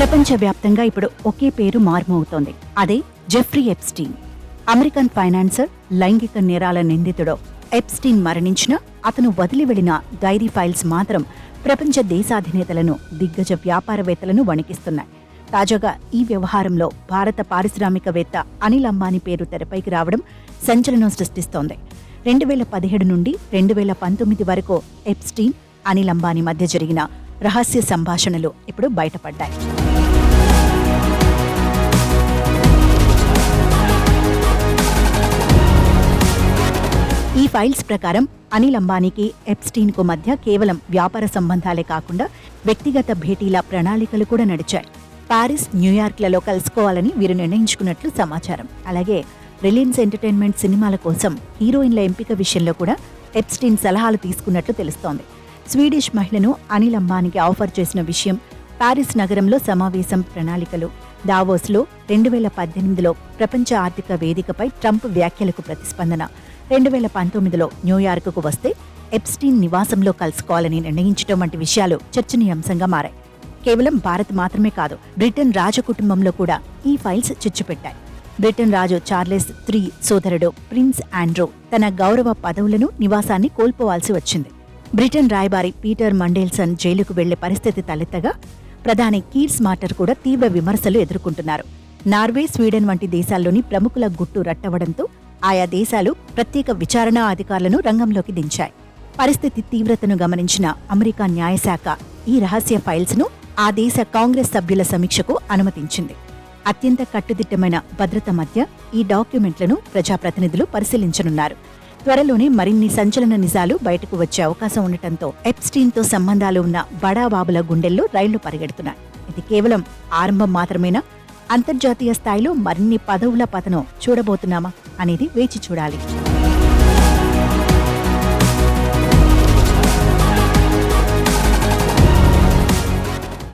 ప్రపంచవ్యాప్తంగా ఇప్పుడు ఒకే పేరు మార్మోగుతోంది. అదే జెఫ్రీ ఎప్స్టీన్. అమెరికన్ ఫైనాన్సర్, లైంగిక నేరాల నిందితుడు ఎప్స్టీన్ మరణించినా అతను వదిలి వెళ్లిన డైరీ ఫైల్స్ మాత్రం ప్రపంచ దేశాధినేతలను, దిగ్గజ వ్యాపారవేత్తలను వణికిస్తున్నాయి. తాజాగా ఈ వ్యవహారంలో భారత పారిశ్రామికవేత్త అనిల్ అంబానీ పేరు తెరపైకి రావడం సంచలనం సృష్టిస్తోంది. 2017 నుండి 2019 వరకు ఎప్స్టీన్, అనిల్ అంబానీ మధ్య జరిగిన రహస్య సంభాషణలు ఇప్పుడు బయటపడ్డాయి. ఈ ఫైల్స్ ప్రకారం అనిల్ అంబానీకి, ఎప్స్టీన్కు మధ్య కేవలం వ్యాపార సంబంధాలే కాకుండా వ్యక్తిగత భేటీల ప్రణాళికలు కూడా నడిచాయి. పారిస్, న్యూయార్క్లలో కలుసుకోవాలని వీరు నిర్ణయించుకున్నట్లు సమాచారం. అలాగే రిలయన్స్ ఎంటర్టైన్మెంట్ సినిమాల కోసం హీరోయిన్ల ఎంపిక విషయంలో కూడా ఎప్స్టీన్ సలహాలు తీసుకున్నట్లు తెలుస్తోంది. స్వీడిష్ మహిళను అనిల్ అంబానీకి ఆఫర్ చేసిన విషయం, పారిస్ నగరంలో సమావేశం ప్రణాళికలు, దావోస్లో 2018లో ప్రపంచ ఆర్థిక వేదికపై ట్రంప్ వ్యాఖ్యలకు ప్రతిస్పందన, 2019లో న్యూయార్కుకు వస్తే ఎప్స్టీన్ నివాసంలో కలుసుకోవాలని నిర్ణయించడం వంటి విషయాలు చర్చనీయాంశంగా మారాయి. కేవలం భారత్ మాత్రమే కాదు, బ్రిటన్ రాజకుటుంబంలో కూడా ఈ ఫైల్స్ చిచ్చుపెట్టాయి. బ్రిటన్ రాజు చార్లెస్ III సోదరుడు ప్రిన్స్ ఆండ్రూ తన గౌరవ పదవులను, నివాసాన్ని కోల్పోవాల్సి వచ్చింది. బ్రిటన్ రాయబారి పీటర్ మండేల్సన్ జైలుకు వెళ్లే పరిస్థితి తలెత్తగా ప్రధాని కీర్ స్మార్టర్ కూడా తీవ్ర విమర్శలు ఎదుర్కొంటున్నారు. నార్వే, స్వీడన్ వంటి దేశాల్లోని ప్రముఖుల గుట్టు రట్టవడంతో ఆయా దేశాలు ప్రత్యేక విచారణా అధికారులను రంగంలోకి దించాయి. పరిస్థితి తీవ్రతను గమనించిన అమెరికా న్యాయశాఖ ఈ రహస్య ఫైల్స్ను ఆ దేశ కాంగ్రెస్ సభ్యుల సమీక్షకు అనుమతించింది. అత్యంత కట్టుదిట్టమైన భద్రత మధ్య ఈ డాక్యుమెంట్లను ప్రజాప్రతినిధులు పరిశీలించనున్నారు. త్వరలోనే మరిన్ని సంచలన నిజాలు బయటకు వచ్చే అవకాశం ఉండటంతో ఎప్స్టీన్తో సంబంధాలు ఉన్న బడాబాబుల గుండెల్లో రైళ్లు పరిగెడుతున్నాయి. ఇది కేవలం ఆరంభం మాత్రమేనా? అంతర్జాతీయ స్థాయిలో మరిన్ని పదవుల పతనం చూడబోతున్నామా అనేది వేచి చూడాలి.